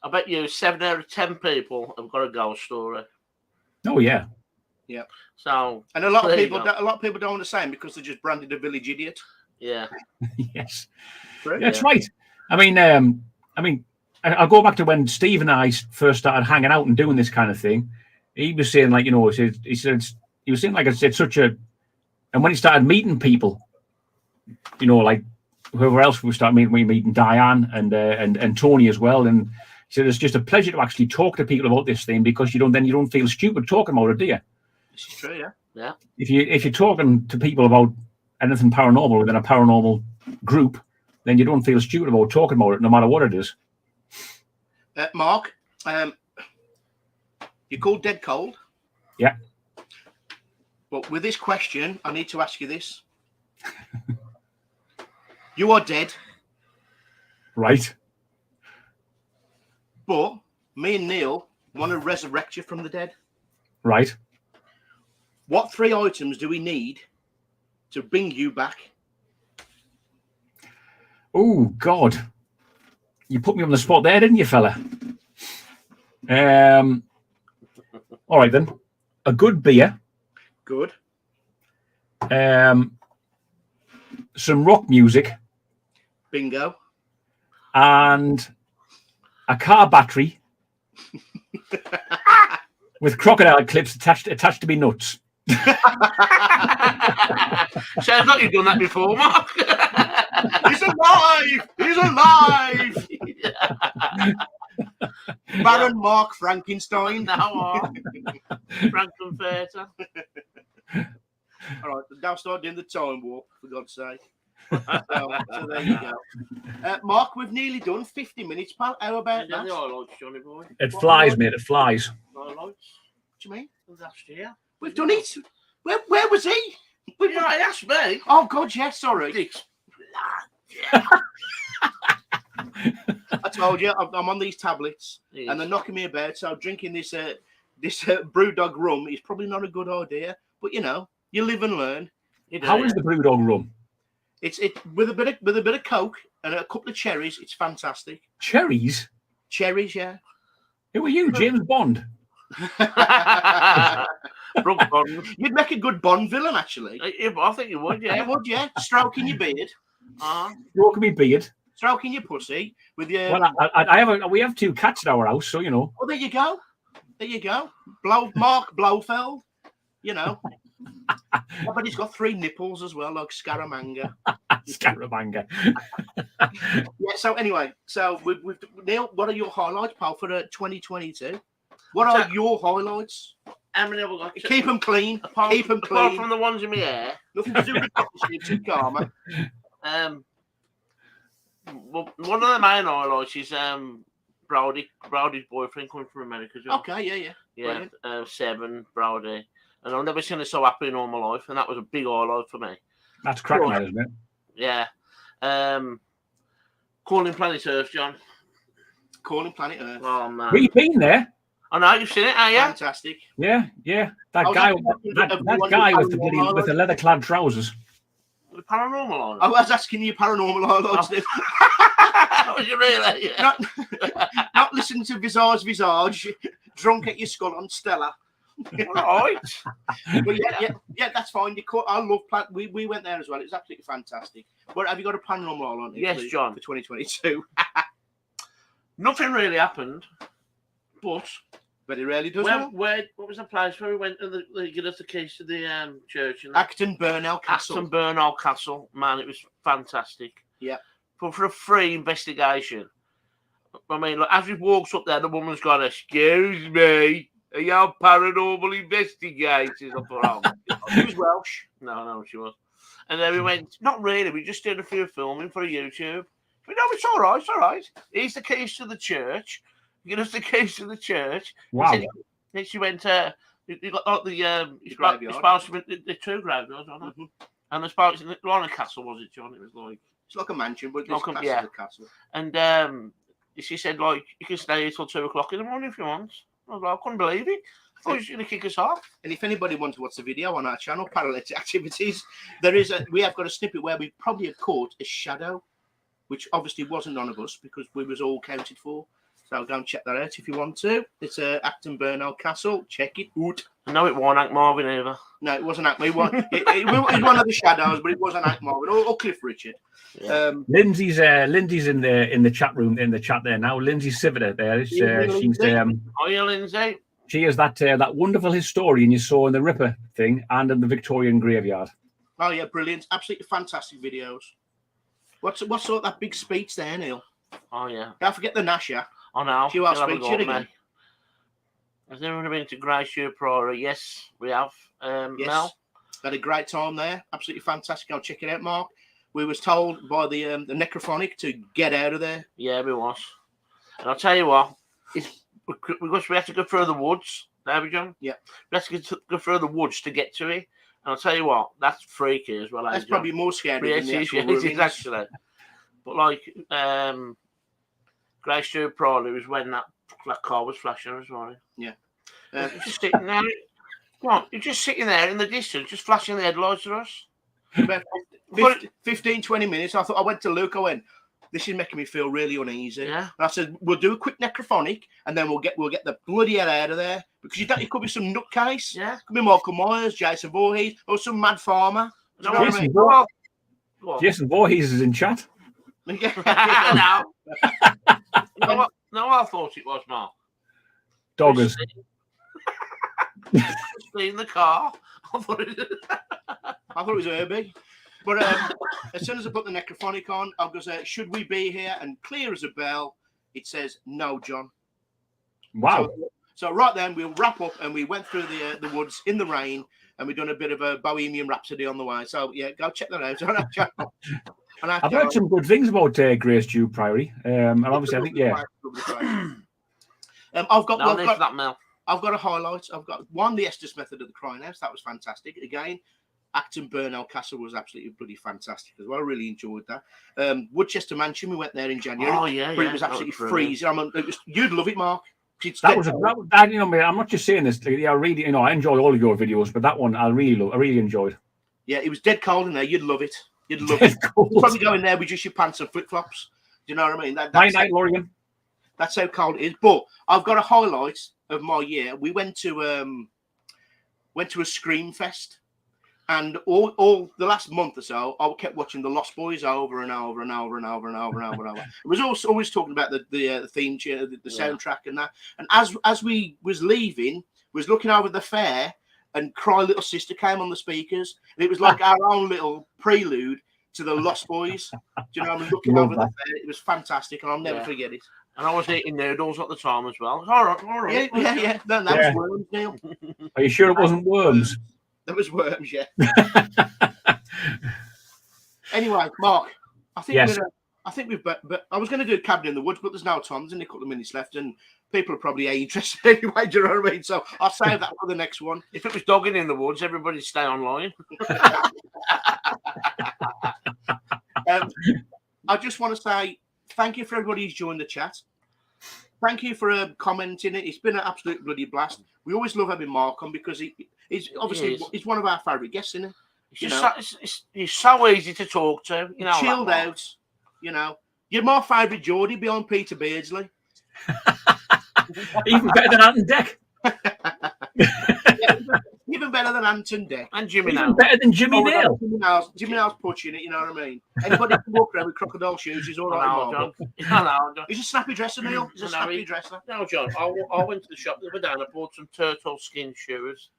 I bet you 7 out of 10 people have got a ghost story. Oh yeah. Yeah. So, and a lot of people don't want to say them because they're just branded a village idiot. Yeah. Yes. That's right. I mean, I'll go back to when Steve and I first started hanging out and doing this kind of thing. He was saying, like, he was saying, like, it's such a, and when he started meeting people, like whoever else we started meeting Diane and Tony as well, and he said it's just a pleasure to actually talk to people about this thing, because you don't feel stupid talking about it, do you? This is true, yeah. Yeah. If you're talking to people about anything paranormal within a paranormal group, then you don't feel stupid about talking about it, no matter what it is. Mark, you're called Dead Cold. Yeah. But with this question, I need to ask you this. You are dead. Right. But me and Neil want to resurrect you from the dead. Right. What 3 items do we need to bring you back? Oh, God. You put me on the spot there, didn't you, fella? All right, then. A good beer. Good. Some rock music. Bingo. And a car battery with crocodile clips attached to me nuts. Sounds like you've done that before, Mark. He's alive! He's alive! Baron Mark Frankenstein. Now, Frankenfurter. All right, now start doing the time warp, for God's sake. So there you go. Mark, we've nearly done 50 minutes, pal. How about that? The highlights, Johnny boy. It flies, mate. It flies. Highlights. What do you mean? Last year. We've done it. Where was he? Yeah, asked me. Oh, God, yes, sorry. Dick's I told you, I'm on these tablets, and they're knocking me about, so drinking this Brewdog rum is probably not a good idea, but, you live and learn. How is the Brewdog rum? It's with a bit of Coke and a couple of cherries. It's fantastic. Cherries? Cherries, yeah. Who are you, James Bond? Brooke Bond. You'd make a good Bond villain, actually. I think you would, You yeah. would, yeah. Stroking your beard, Stroking me beard. stroking your pussy with your. Well, I have we have 2 cats in our house, so you know. Oh, there you go. There you go. Mark Blofeld. You know. But he's got 3 nipples as well, like Scaramanga. Scaramanga. Yeah. So anyway, so we've Neil, what are your highlights, pal, for 2022? What are your highlights? How many have we got? Keep them clean. Keep them Apart clean. from the ones in my hair. Nothing to do with the karma. Well, one of the main highlights is Brody's boyfriend coming from America. Okay, yeah. Yeah, 7, Brody. And I've never seen her so happy in all my life, and that was a big highlight for me. That's cracking, isn't it? Yeah. Calling Planet Earth, John. Calling Planet Earth. Oh, man. We've been there. I know, you've seen it, have you? Fantastic. Yeah. That guy with the leather-clad trousers. The paranormal on. I was asking you paranormal highlights. Was you really? Yeah. Not listening to Visage, drunk at your skull on Stella. Right. But yeah, that's fine. I love Planet. We went there as well. It was absolutely fantastic. But have you got a paranormal on? Yes, John. For 2022. Nothing really happened, but it really does. What was the place where we went and they gave us the keys to the church? Acton Burnell Castle. Acton Burnell Castle. Man, it was fantastic. Yeah. But for a free investigation. I mean, like, as we walked up there, the woman's gone, "Excuse me, are you paranormal investigators?" I thought, She was Welsh. No, she was. And then we went, not really, we just did a few filming for YouTube. We know it's all right. Here's the keys to the church. Give us the keys to the church. Wow. Then she went, you got the spouse went the 2 graveyards, aren't they? And the spouse, on a castle, was it, John? It was like... It's like a mansion, but it's a castle. And she said, like, you can stay here till 2 o'clock in the morning if you want. I was like, I couldn't believe it. I thought he was going to kick us off. And if anybody wants to watch the video on our channel, Parallel Activities, we have got a snippet where we probably have caught a shadow, which obviously wasn't none of us because we was all counted for. So go and check that out if you want to. It's Acton Burnell Castle. Check it out. No, it wasn't Hank Marvin either. No, it wasn't Hank. It was one of the shadows, but it wasn't Hank Marvin or Cliff Richard. Yeah. Lindsay's in the chat room in the chat there now. Lindsay Siviter there. Are you, Lindsay? She is that wonderful historian you saw in the Ripper thing and in the Victorian graveyard. Oh yeah, brilliant! Absolutely fantastic videos. What's sort of that big speech there, Neil? Oh yeah. Don't forget the Nasher. I know. Few hours speech again. Has anyone been to Greyshire Priory? Yes, we have. Yes. Mel? Had a great time there. Absolutely fantastic. Go check it out, Mark. We was told by the necrophonic to get out of there. Yeah, we was. And I'll tell you what, it's because we have to go through the woods, David John. Yeah. We have to go through the woods to get to it. And I'll tell you what, that's freaky as well. That's probably more scary than the actual ruins. Actually. But like, Greyshire Priory was when that car was flashing as well. Yeah. Just sitting there. Come on, you're just sitting there in the distance, just flashing the headlights at us. About 15, 20 minutes. I went to Luke, I went, this is making me feel really uneasy. Yeah. And I said, we'll do a quick necrophonic and then we'll get the bloody hell out of there. Because it could be some nutcase. Yeah. It could be Michael Myers, Jason Voorhees, or some mad farmer. No, Jason Voorhees is in chat. No, I thought it was, Mark. Doggers. In the car. I thought it was Herbie. But as soon as I put the necrophonic on, I was should we be here? And clear as a bell, it says no, John. Wow. So right then we'll wrap up and we went through the woods in the rain and we've done a bit of a Bohemian Rhapsody on the way. So yeah, go check that out on our channel. I've heard some good things about Greyshire Priory. And obviously I think I've got a highlight. I've got one, the Estes method of the Crying House. That was fantastic. Again, Acton Burnell Castle was absolutely bloody fantastic as well. I really enjoyed that. Woodchester Mansion, we went there in January. Oh yeah, but it was absolutely freezing. You'd love it, Mark. I'm not just saying this. I really, I enjoy all of your videos, but that one I really enjoyed. Yeah, it was dead cold in there. You'd love it. You'd love it. You'd probably go in there with just your pants and flip flops. Do you know what I mean? Night, Lorian. That's how cold it is. But I've got a highlight of my year. We went to a Scream Fest, and all the last month or so, I kept watching The Lost Boys over and over and over and over and over and over and over. It was also always talking about the theme tune, the soundtrack, and that. And as we was leaving, was looking over the fair, and Cry Little Sister came on the speakers, and it was like our own little prelude to the Lost Boys. Do you know? I'm looking over the fair. It was fantastic, and I'll never forget it. And I was eating noodles at the time as well. All right. Yeah. No, that was worms, Neil. Are you sure it wasn't worms? That was worms, yeah. Anyway, Mark, I think we've. But I was going to do Cabin in the Woods, but there's no time. There's only a couple of minutes left, and people are probably interested anyway. Do you know what I mean? So I'll save that for the next one. If it was Dogging in the Woods, everybody'd stay online. I just want to say thank you for everybody who's joined the chat. Thank you for commenting it. It's been an absolute bloody blast. We always love having Mark on because he's obviously he's one of our favourite guests, isn't he? He's so easy to talk to. You know, chilled out. You know, you're my favourite Geordie beyond Peter Beardsley. Even better than Ant and Deck. Even better than Anton Deck. And Jimmy Even Nail. better than Jimmy Nail. Jimmy Nail's pushing it, you know what I mean? Anybody can walk around with crocodile shoes, he's all right. John. John. He's a snappy dresser, Neil. He's a snappy dresser. No, John, I went to the shop the other day and I bought some turtle skin shoes.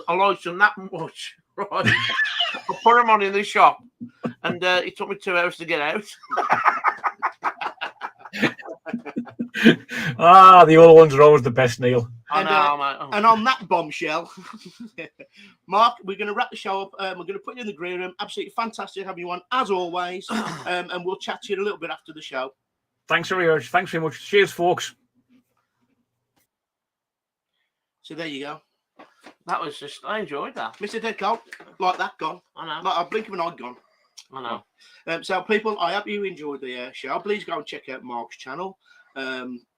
I liked them that much, right? I put them on in the shop and it took me 2 hours to get out. The old ones are always the best, Neil. And on that bombshell, Mark, we're going to wrap the show up. We're going to put you in the green room. Absolutely fantastic having you on, as always. And we'll chat to you a little bit after the show. Thanks very much. Thanks very much. Cheers, folks. So there you go. That was just, I enjoyed that. Mr. Deadcold, like that, gone. I know. Like a blink of an eye, gone. I know. So, people, I hope you enjoyed the show. Please go and check out Mark's channel.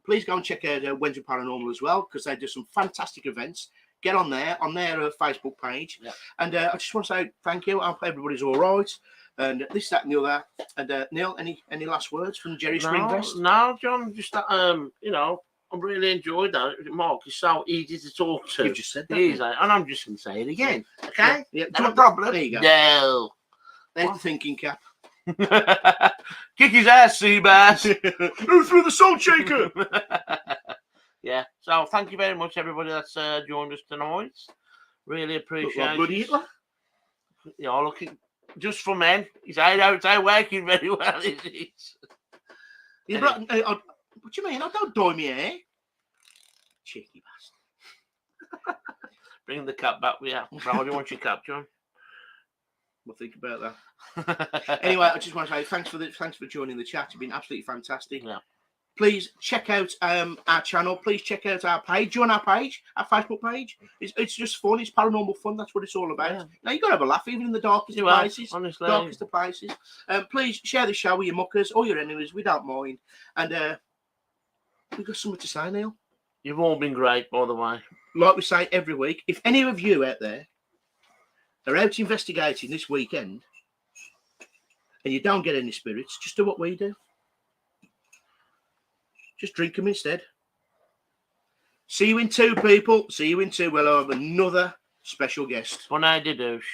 Please go and check out Wednesday Paranormal as well, because they do some fantastic events. Get on their Facebook page. Yeah. And I just want to say thank you. I hope everybody's all right. And this, that, and the other. And Neil, any last words from Jerry Springvest? No, John. Just that, you know, I really enjoyed that. Mark is so easy to talk to. You just said that. And I'm just going to say it again. Okay? Yeah. No problem. There you go. No. There's the thinking cap. Kick his ass, Seabass. Who threw the salt shaker? Yeah. So thank you very much, everybody that's joined us tonight. Really appreciate it. Yeah, looking just for men. He's out working very well, is it? What do you mean? I don't dye my hair. Cheeky bastard. Bring the cap back with you. How do you want your cap, John? We'll think about that. Anyway, I just want to say thanks for joining the chat. You've been absolutely fantastic. Yeah. Please check out our channel. Please check out our page. Join our page, our Facebook page. It's just fun. It's paranormal fun. That's what it's all about. Yeah. Now you got to have a laugh, even in the darkest of places. Honestly, darkest of places. Please share the show with your muckers or your enemies. We don't mind. And we've got something to say, Neil. You've all been great, by the way. Like we say every week, if any of you out there are out investigating this weekend and you don't get any spirits, just do what we do. Just drink them instead. See you in 2, people. See you in 2. We'll have another special guest. Bon, I did douche.